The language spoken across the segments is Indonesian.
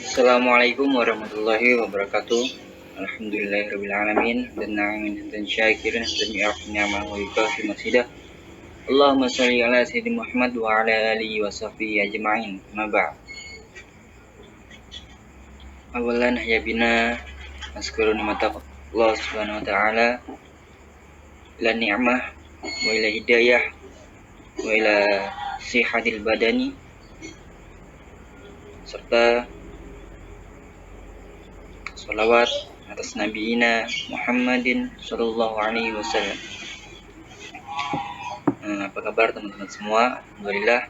Assalamualaikum warahmatullahi wabarakatuh. Alhamdulillahirrabbilalamin. Dan na'amin dan syakirin dan ni'mah wa yukafi masidah. Allahumma salli ala sayyidina Muhammad wa ala alihi wa sahbihi ajma'in. Ma ba'd. Awalan ya bina naskuru nimata Allah subhanahu wa ta'ala ila ni'mah wa ila hidayah wa ila sihatil badani serta salawat atas nabiina Muhammadin sallallahu alaihi wasallam. Apa kabar teman-teman semua? Alhamdulillah,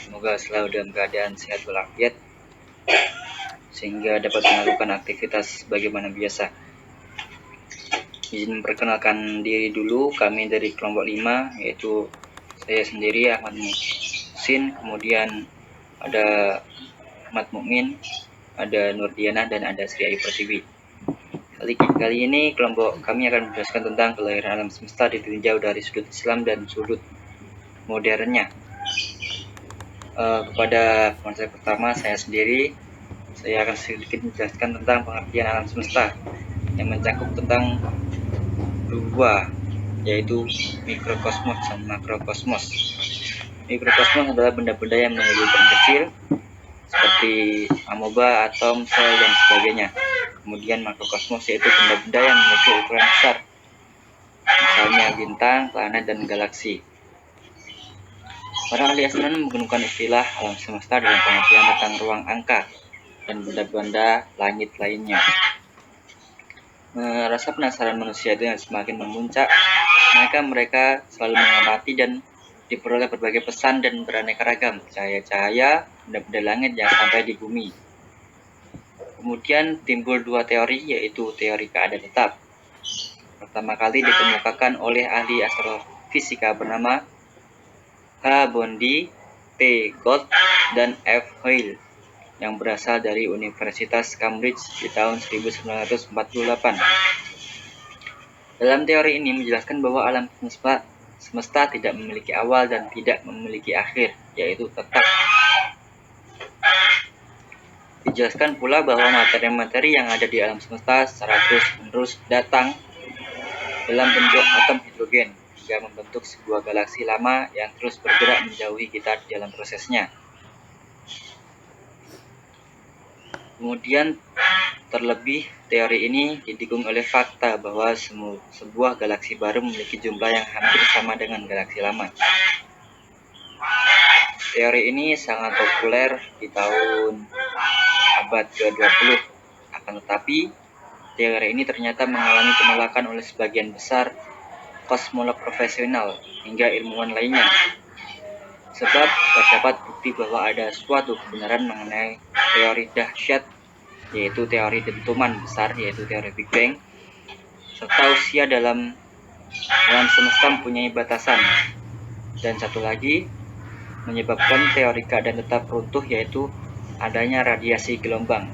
semoga selalu dalam keadaan sehat walafiat sehingga dapat melakukan aktivitas bagaimana biasa. Izin memperkenalkan diri dulu, kami dari kelompok 5, yaitu saya sendiri Ahmad Muhsin, kemudian ada Ahmad Mukmin, ada Nurdiana, dan ada Sri Ayu Pertiwi. Kali ini kelompok kami akan menjelaskan tentang kelahiran alam semesta ditinjau dari sudut Islam dan sudut modernnya. Kepada konsep pertama, saya sendiri, saya akan sedikit menjelaskan tentang pengertian alam semesta yang mencakup tentang dua, yaitu mikrokosmos dan makrokosmos. Mikrokosmos adalah benda-benda yang memiliki ukuran kecil seperti amoeba, atom, sel, dan sebagainya. Kemudian makrokosmos yaitu benda-benda yang memiliki ukuran besar, misalnya bintang, planet, dan galaksi. Para ahli astronom menggunakan istilah alam semesta dalam pengertian tentang ruang angka dan benda-benda langit lainnya. Rasa penasaran manusia itu yang semakin memuncak, maka mereka selalu mengamati dan diperoleh berbagai pesan dan beraneka ragam cahaya-cahaya benda-benda langit yang sampai di bumi. Kemudian timbul dua teori, yaitu teori keadaan tetap. Pertama kali dikemukakan oleh ahli astrofisika bernama H. Bondi, T. Gold, dan F. Hoyle yang berasal dari Universitas Cambridge di tahun 1948. Dalam teori ini menjelaskan bahwa alam semesta tidak memiliki awal dan tidak memiliki akhir, yaitu tetap. Dijelaskan pula bahwa materi-materi yang ada di alam semesta secara terus-menerus datang dalam bentuk atom hidrogen hingga membentuk sebuah galaksi lama yang terus bergerak menjauhi kita dalam prosesnya. Kemudian terlebih teori ini didukung oleh fakta bahwa sebuah galaksi baru memiliki jumlah yang hampir sama dengan galaksi lama. Teori ini sangat populer di tahun abad ke-20. Akan tetapi, teori ini ternyata mengalami penolakan oleh sebagian besar kosmolog profesional hingga ilmuwan lainnya. Sebab terdapat bukti bahwa ada suatu kebenaran mengenai teori dahsyat, yaitu teori dentuman besar, yaitu teori Big Bang, serta usia dalam alam semesta mempunyai batasan. Dan satu lagi, menyebabkan teori keadaan tetap runtuh, yaitu adanya radiasi gelombang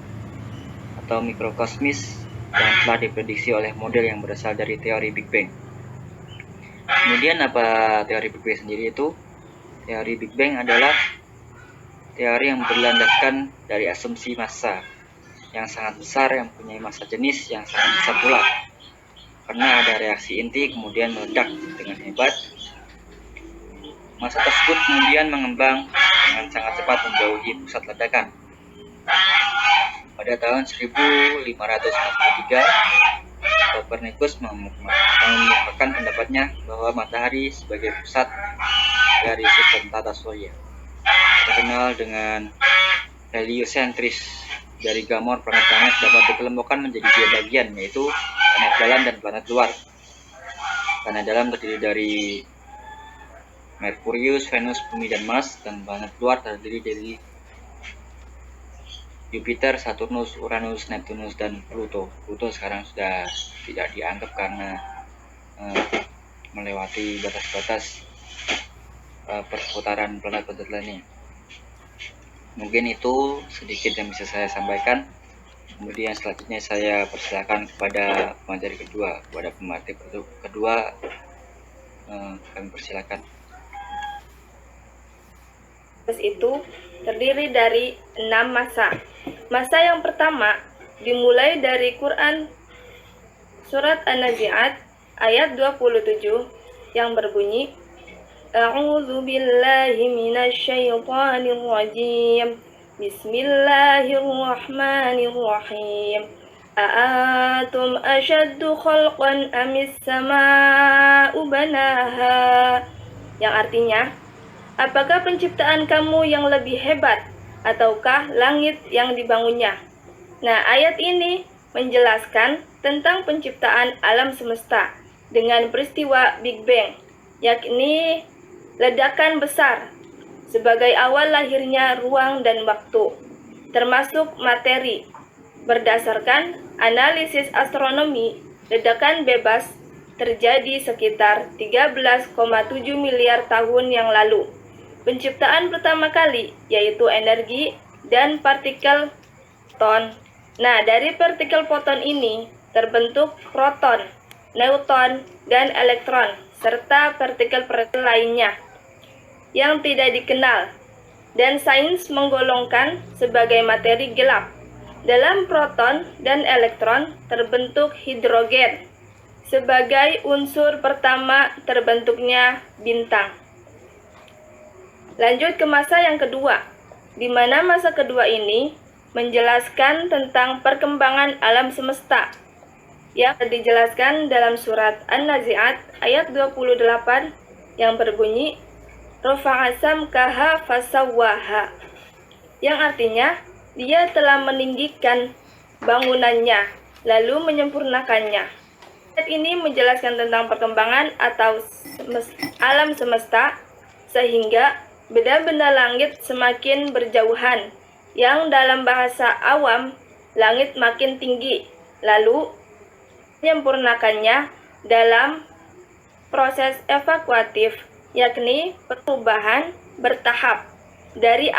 atau mikrokosmis yang telah diprediksi oleh model yang berasal dari teori Big Bang. Kemudian apa teori Big Bang sendiri itu? Teori Big Bang adalah teori yang berlandaskan dari asumsi massa yang sangat besar yang mempunyai massa jenis yang sangat besar pula. Karena ada reaksi inti kemudian meledak dengan hebat, massa tersebut kemudian mengembang dengan sangat cepat menjauhi pusat ledakan. Pada tahun 1553, Copernicus mengemukakan pendapatnya bahwa matahari sebagai pusat dari sistem tata surya, terkenal dengan heliosentris. Dari gambar planet-planet dapat dikelompokkan menjadi dua bagian, yaitu planet dalam dan planet luar. Planet dalam terdiri dari Merkurius, Venus, Bumi, dan Mars, dan planet luar terdiri dari Jupiter, Saturnus, Uranus, Neptunus, dan Pluto. Pluto sekarang sudah tidak dianggap karena melewati batas-batas perputaran planet-planet lainnya. Mungkin itu sedikit yang bisa saya sampaikan. Kemudian selanjutnya saya persilakan kepada materi kedua. Kepada pemateri kedua kami persilakan. Proses itu terdiri dari 6 masa. Masa yang pertama dimulai dari Quran surat An-Nazi'at ayat 27 yang berbunyi A'udzu billahi minasyaitonir rajim. Bismillahirrahmanirrahim. A'antum asyaddu khalqan amis sama'u banaha. Yang artinya, apakah penciptaan kamu yang lebih hebat ataukah langit yang dibangunnya? Nah, ayat ini menjelaskan tentang penciptaan alam semesta dengan peristiwa Big Bang, yakni ledakan besar sebagai awal lahirnya ruang dan waktu, termasuk materi. Berdasarkan analisis astronomi, ledakan bebas terjadi sekitar 13,7 miliar tahun yang lalu. Penciptaan pertama kali yaitu energi dan partikel foton. Nah, dari partikel foton ini terbentuk proton, neutron, dan elektron, serta partikel-partikel lainnya yang tidak dikenal, dan sains menggolongkan sebagai materi gelap. Dalam proton dan elektron terbentuk hidrogen. Sebagai unsur pertama terbentuknya bintang. Lanjut ke masa yang kedua, di mana masa kedua ini menjelaskan tentang perkembangan alam semesta yang dijelaskan dalam surat An-Nazi'at ayat 28 yang berbunyi Rafa'asam kaha fasawwaha, yang artinya dia telah meninggikan bangunannya lalu menyempurnakannya. Ayat ini menjelaskan tentang perkembangan atau alam semesta sehingga benda-benda langit semakin berjauhan, yang dalam bahasa awam langit makin tinggi, lalu menyempurnakannya dalam proses evakuatif, yakni perubahan bertahap dari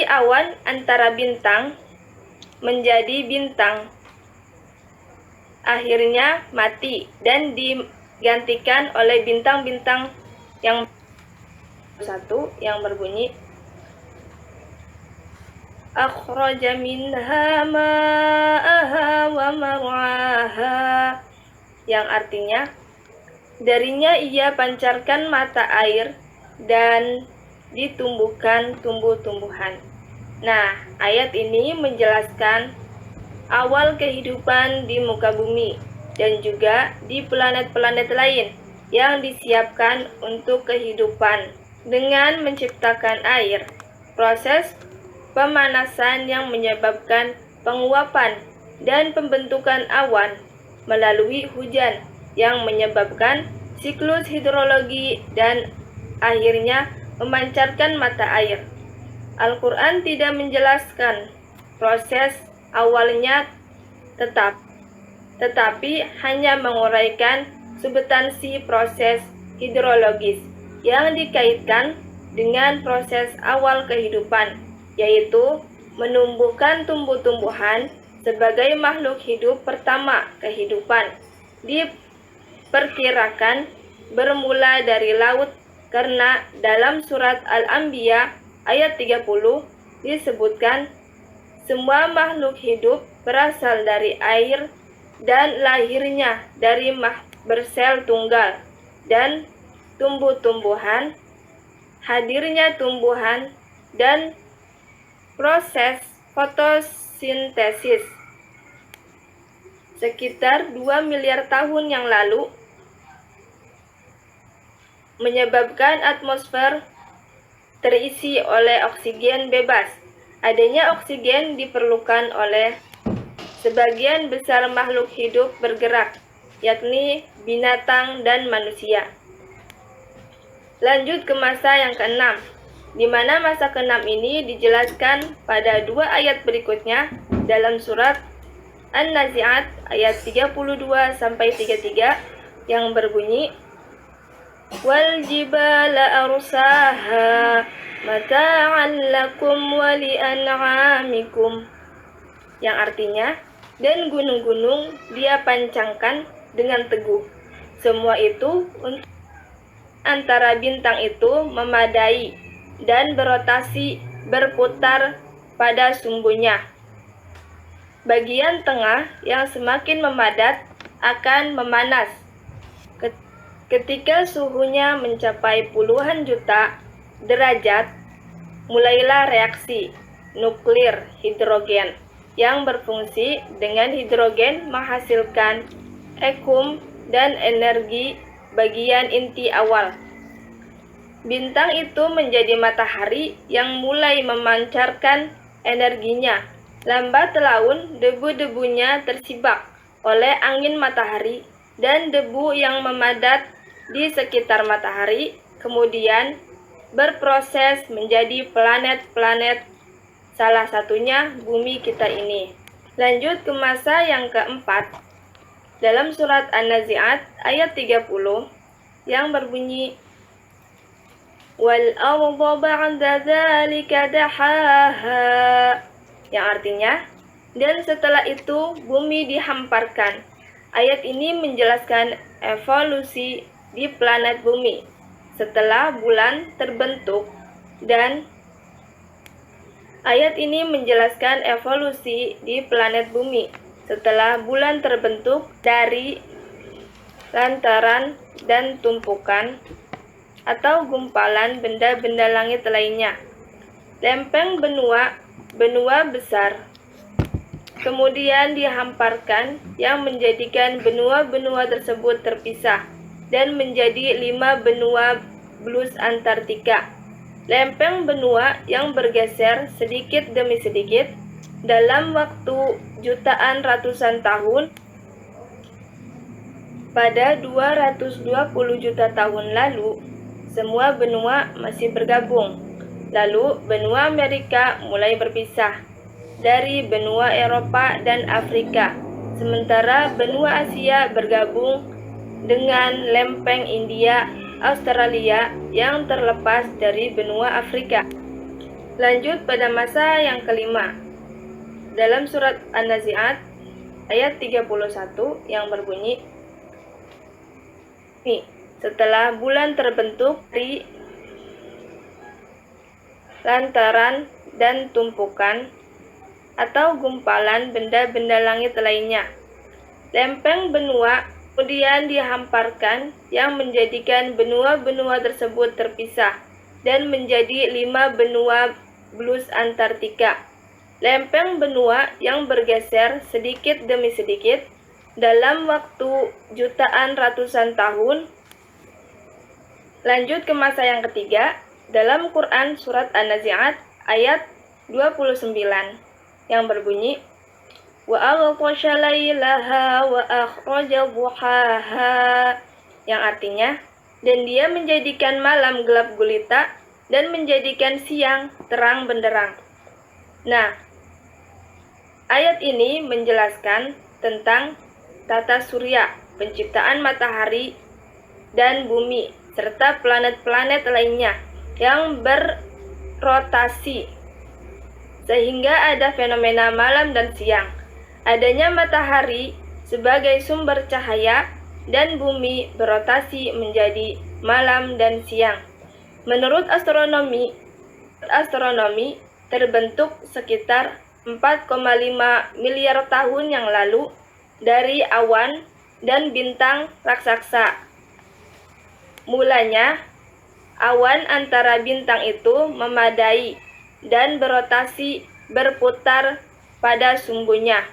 awan antara bintang menjadi bintang, akhirnya mati dan digantikan oleh bintang-bintang yang satu yang berbunyi akhraja minha ma'aha wa mar'aha, yang artinya darinya ia pancarkan mata air dan ditumbuhkan tumbuh-tumbuhan. Nah, ayat ini menjelaskan awal kehidupan di muka bumi dan juga di planet-planet lain yang disiapkan untuk kehidupan dengan menciptakan air, proses pemanasan yang menyebabkan penguapan dan pembentukan awan melalui hujan yang menyebabkan siklus hidrologi dan akhirnya memancarkan mata air. Al-Quran tidak menjelaskan proses awalnya tetapi hanya menguraikan substansi proses hidrologis yang dikaitkan dengan proses awal kehidupan, yaitu menumbuhkan tumbuh-tumbuhan sebagai makhluk hidup pertama kehidupan. Diperkirakan bermula dari laut karena dalam surat Al-Anbiya ayat 30 disebutkan semua makhluk hidup berasal dari air dan lahirnya dari bersel tunggal, dan tumbuh-tumbuhan, hadirnya tumbuhan, dan proses fotosintesis. Sekitar 2 miliar tahun yang lalu menyebabkan atmosfer terisi oleh oksigen bebas. Adanya oksigen diperlukan oleh sebagian besar makhluk hidup bergerak, yakni binatang dan manusia. Lanjut ke masa yang keenam, di mana masa keenam ini dijelaskan pada 2 ayat berikutnya dalam surat An-Nazi'at ayat 32-33 yang berbunyi wal jibala arsaha mata'an lakum wa li'an'amikum, yang artinya dan gunung-gunung dia pancangkan dengan teguh. Semua itu untuk antara bintang itu memadai dan berotasi berputar pada sumbunya. Bagian tengah yang semakin memadat akan memanas. Ketika suhunya mencapai puluhan juta derajat, mulailah reaksi nuklir hidrogen yang berfungsi dengan hidrogen menghasilkan ekum dan energi bagian inti awal. Bintang itu menjadi matahari yang mulai memancarkan energinya. Lambat laun debu-debunya tersibak oleh angin matahari dan debu yang memadat di sekitar matahari kemudian berproses menjadi planet-planet, salah satunya bumi kita ini. Lanjut ke masa yang keempat. Dalam surat An-Nazi'at ayat 30 yang berbunyi wal arda ba'da dzalika dahaha, yang artinya dan setelah itu bumi dihamparkan. Ayat ini menjelaskan evolusi di planet bumi setelah bulan terbentuk dan ayat ini menjelaskan evolusi di planet bumi setelah bulan terbentuk dari lantaran dan tumpukan atau gumpalan benda-benda langit lainnya. Lempeng benua besar kemudian dihamparkan yang menjadikan benua-benua tersebut terpisah dan menjadi 5 benua blus Antartika. Lempeng benua yang bergeser sedikit demi sedikit dalam waktu jutaan ratusan tahun. Pada 220 juta tahun lalu, semua benua masih bergabung. Lalu benua Amerika mulai berpisah dari benua Eropa dan Afrika, sementara benua Asia bergabung dengan lempeng India, Australia yang terlepas dari benua Afrika. Lanjut pada masa yang kelima. Dalam surat An-Nazi'at ayat 31 yang berbunyi, setelah bulan terbentuk dari lantaran dan tumpukan atau gumpalan benda-benda langit lainnya. Lempeng benua kemudian dihamparkan yang menjadikan benua-benua tersebut terpisah dan menjadi 5 benua blus Antartika. Lempeng benua yang bergeser sedikit demi sedikit dalam waktu jutaan ratusan tahun. Lanjut ke masa yang ketiga. Dalam Quran surat An-Nazi'at ayat 29 yang berbunyi wa aghtasha lailaha wa akhraja duhaha, yang artinya dan dia menjadikan malam gelap gulita dan menjadikan siang terang benderang. Nah, ayat ini menjelaskan tentang tata surya, penciptaan matahari dan bumi serta planet-planet lainnya yang berrotasi sehingga ada fenomena malam dan siang. Adanya matahari sebagai sumber cahaya dan bumi berotasi menjadi malam dan siang. Menurut astronomi terbentuk sekitar 4,5 miliar tahun yang lalu dari awan dan bintang raksasa. Mulanya, awan antara bintang itu memadai dan berotasi berputar pada sumbunya.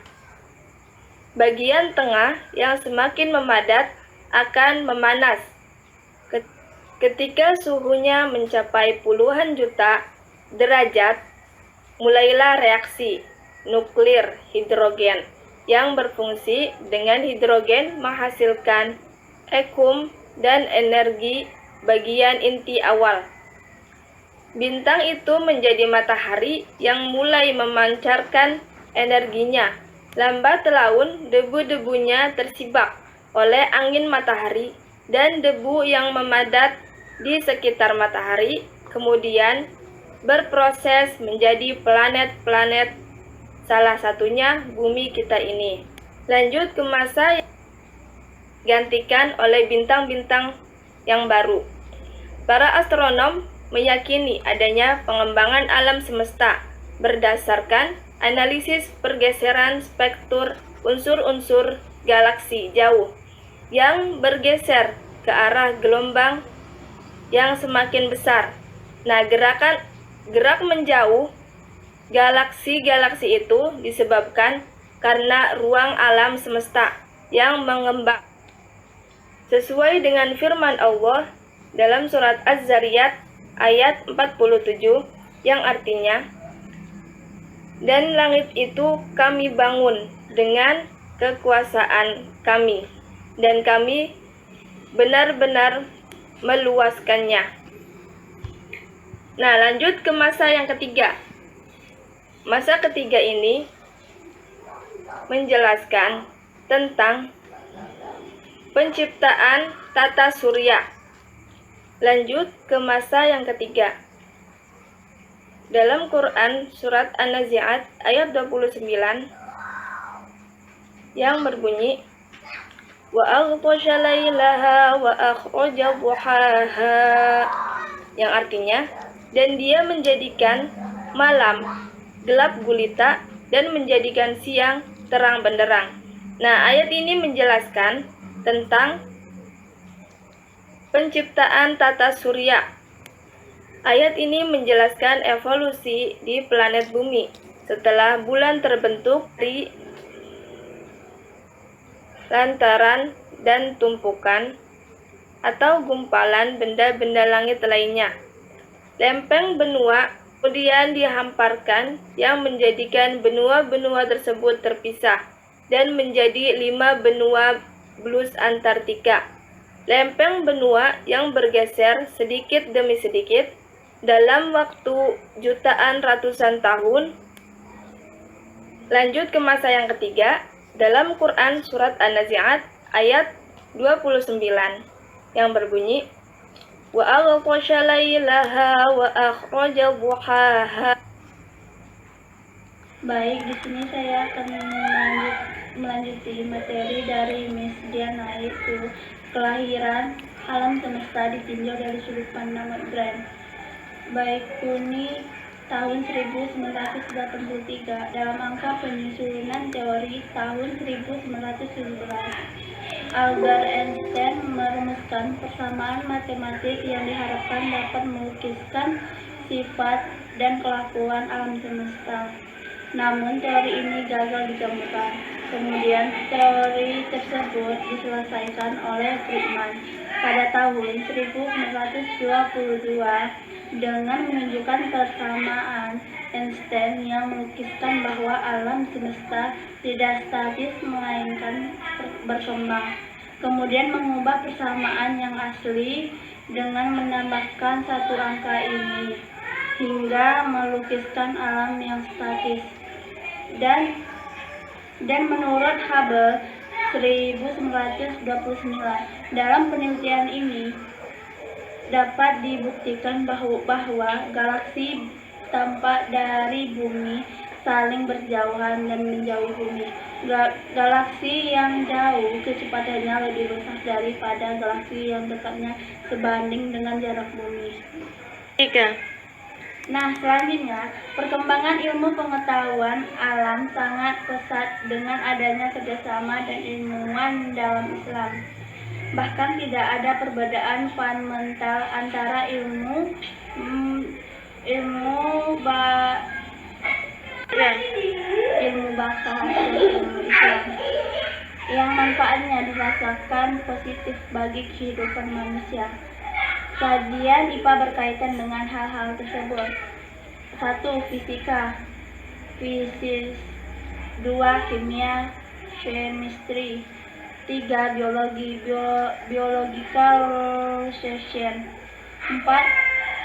Bagian tengah yang semakin memadat akan memanas. Ketika suhunya mencapai puluhan juta derajat, mulailah reaksi nuklir hidrogen yang berfungsi dengan hidrogen menghasilkan ekum dan energi bagian inti awal. Bintang itu menjadi matahari yang mulai memancarkan energinya. Lambat laun debu-debunya tersibak oleh angin matahari dan debu yang memadat di sekitar matahari, kemudian berproses menjadi planet-planet, salah satunya bumi kita ini. Lanjut ke masa yang digantikan oleh bintang-bintang yang baru. Para astronom meyakini adanya pengembangan alam semesta berdasarkan analisis pergeseran spektrum unsur-unsur galaksi jauh yang bergeser ke arah gelombang yang semakin besar. Nah, gerak menjauh galaksi-galaksi itu disebabkan karena ruang alam semesta yang mengembang. Sesuai dengan firman Allah dalam surat Az-Zariyat ayat 47 yang artinya, "Dan langit itu kami bangun dengan kekuasaan kami, dan kami benar-benar meluaskannya." Nah, lanjut ke masa yang ketiga. Masa ketiga ini menjelaskan tentang penciptaan tata surya. Lanjut ke masa yang ketiga. Dalam Quran surat An-Nazi'at ayat 29 yang berbunyi, "Wa aghtasha lailaha wa akhraja duhaha," yang artinya, dan dia menjadikan malam gelap gulita dan menjadikan siang terang benderang. Nah, ayat ini menjelaskan tentang penciptaan tata surya. Ayat ini menjelaskan evolusi di planet bumi setelah bulan terbentuk dari lantaran dan tumpukan atau gumpalan benda-benda langit lainnya. Lempeng benua kemudian dihamparkan yang menjadikan benua-benua tersebut terpisah dan menjadi 5 benua blus Antartika. Lempeng benua yang bergeser sedikit demi sedikit dalam waktu jutaan ratusan tahun. Lanjut ke masa yang ketiga, dalam Quran surat An-Nazi'at ayat 29 yang berbunyi, "Wa aghtasha lailaha wa akhraja duhaha." Baik, di sini saya akan melanjuti materi dari Miss Diana, yaitu kelahiran alam semesta ditinjau dari sudut pandang modern. Baik, ini tahun 1983 dalam angka penyusunan teori tahun 1917. Albert Einstein merumuskan persamaan matematik yang diharapkan dapat melukiskan sifat dan kelakuan alam semesta. Namun teori ini gagal ditemukan. Kemudian teori tersebut diselesaikan oleh Friedman pada tahun 1922 dengan menunjukkan persamaan Einstein yang melukiskan bahwa alam semesta tidak statis melainkan berkembang. Kemudian mengubah persamaan yang asli dengan menambahkan satu angka ini hingga melukiskan alam yang statis. Dan menurut Hubble 1929, dalam penelitian ini dapat dibuktikan bahwa galaksi tampak dari bumi saling berjauhan dan menjauhi bumi. Galaksi yang jauh kecepatannya lebih besar daripada galaksi yang dekatnya sebanding dengan jarak bumi. Nah, selanjutnya, perkembangan ilmu pengetahuan alam sangat pesat dengan adanya kerjasama dan ilmuwan dalam Islam. Bahkan tidak ada perbedaan fundamental antara ilmu bahasa dan ilmu Islam yang manfaatnya dirasakan positif bagi kehidupan manusia. Kajian IPA berkaitan dengan hal-hal tersebut. 1. Fisika, fisis. 2. Kimia, chemistry. 3. Biologi, biological science. 4.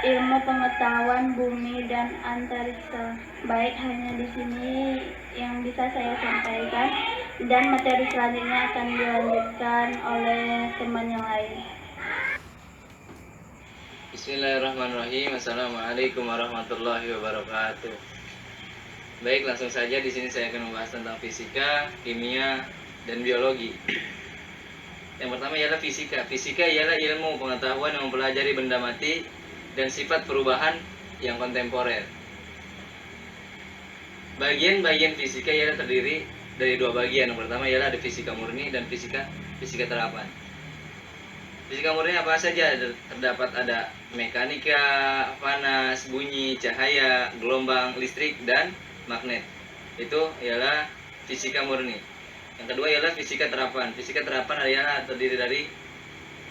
Ilmu pengetahuan bumi dan antariksa. Baik, hanya di sini yang bisa saya sampaikan, dan materi selanjutnya akan dilanjutkan oleh teman yang lain. Bismillahirrahmanirrahim. Assalamualaikum warahmatullahi wabarakatuh. Baik, langsung saja di sini saya akan membahas tentang fisika, kimia, dan biologi. Yang pertama ialah fisika. Fisika ialah ilmu pengetahuan yang mempelajari benda mati dan sifat perubahan yang kontemporer. Bagian-bagian fisika ialah terdiri dari dua bagian. Yang pertama ialah ada fisika murni dan fisika terapan. Fisika murni apa saja? Terdapat ada mekanika, panas, bunyi, cahaya, gelombang, listrik, dan magnet. Itu ialah fisika murni. Yang kedua ialah fisika terapan. Fisika terapan adalah terdiri dari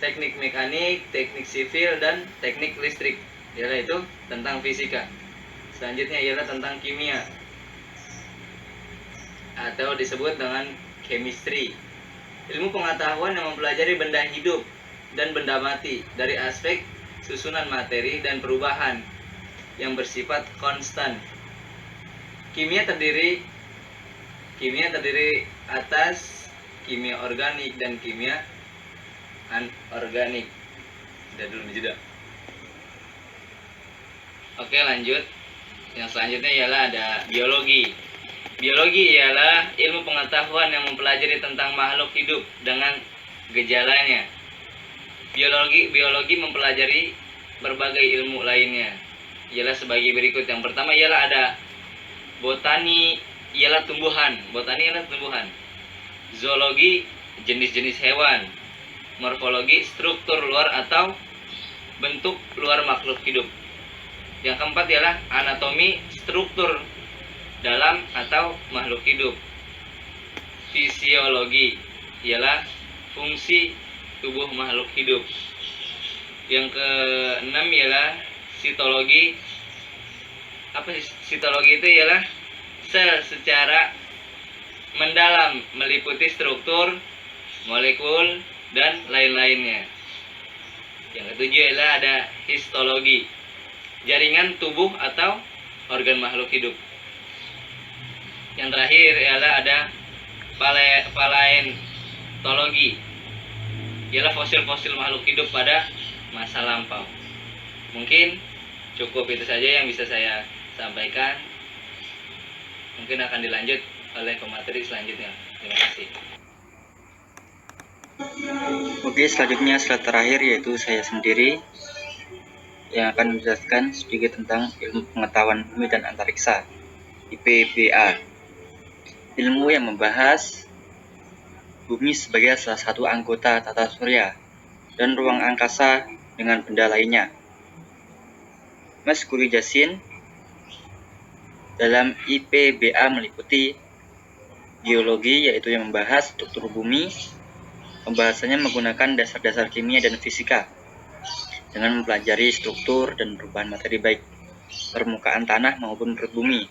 teknik mekanik, teknik sipil, dan teknik listrik. Ialah itu tentang fisika. Selanjutnya ialah tentang kimia, atau disebut dengan chemistry. Ilmu pengetahuan yang mempelajari benda hidup dan benda mati dari aspek susunan materi dan perubahan yang bersifat konstan. Kimia terdiri atas kimia organik dan kimia anorganik. Udah dulu jeda. Oke, lanjut. Yang selanjutnya ialah ada biologi. Biologi ialah ilmu pengetahuan yang mempelajari tentang makhluk hidup dengan gejalanya. Biologi mempelajari berbagai ilmu lainnya. Ialah sebagai berikut. Yang pertama ialah ada botani, ialah tumbuhan. Botani ialah tumbuhan. Zoologi, jenis-jenis hewan. Morfologi, struktur luar atau bentuk luar makhluk hidup. Yang keempat ialah anatomi, struktur dalam atau makhluk hidup. Fisiologi ialah fungsi tubuh makhluk hidup. Yang keenam ialah sitologi. Apa sitologi itu? Ialah sel secara mendalam, meliputi struktur, molekul, dan lain-lainnya. Yang ketujuh ialah ada histologi, jaringan tubuh atau organ makhluk hidup. Yang terakhir ialah ada paleontologi, ialah fosil-fosil makhluk hidup pada masa lampau. Mungkin cukup itu saja yang bisa saya sampaikan. Mungkin akan dilanjut oleh pemateri selanjutnya. Terima kasih. Oke, selanjutnya slide terakhir yaitu saya sendiri yang akan menjelaskan sedikit tentang ilmu pengetahuan bumi dan antariksa, IPBA. Ilmu yang membahas bumi sebagai salah satu anggota tata surya dan ruang angkasa dengan benda lainnya. Mas Guru Jasin dalam IPBA meliputi geologi, yaitu yang membahas struktur bumi. Pembahasannya menggunakan dasar-dasar kimia dan fisika dengan mempelajari struktur dan perubahan materi baik permukaan tanah maupun perut bumi.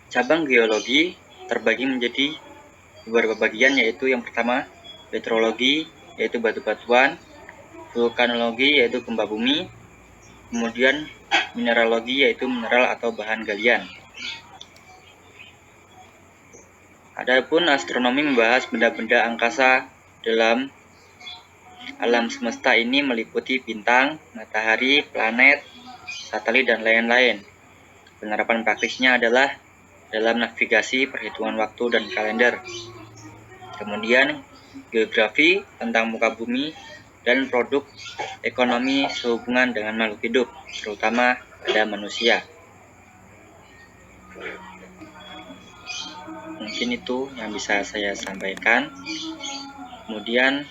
Cabang geologi terbagi menjadi beberapa bagian, yaitu yang pertama petrologi, yaitu batu-batuan, vulkanologi, yaitu gempa bumi, kemudian mineralogi, yaitu mineral atau bahan galian. Adapun astronomi membahas benda-benda angkasa dalam alam semesta. Ini meliputi bintang, matahari, planet, satelit, dan lain-lain. Penerapan praktisnya adalah dalam navigasi, perhitungan waktu, dan kalender. Kemudian geografi tentang muka bumi dan produk ekonomi sehubungan dengan makhluk hidup, terutama pada manusia. Mungkin itu yang bisa saya sampaikan. Kemudian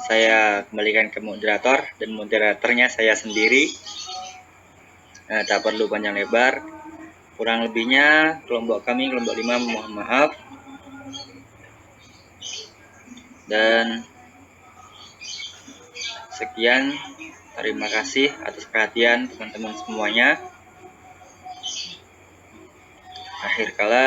saya kembalikan ke moderator, dan moderatornya saya sendiri. Tak perlu panjang lebar. Kurang lebihnya kelompok kami, kelompok 5, mohon maaf. Dan sekian, terima kasih atas perhatian teman-teman semuanya. Akhir kalam.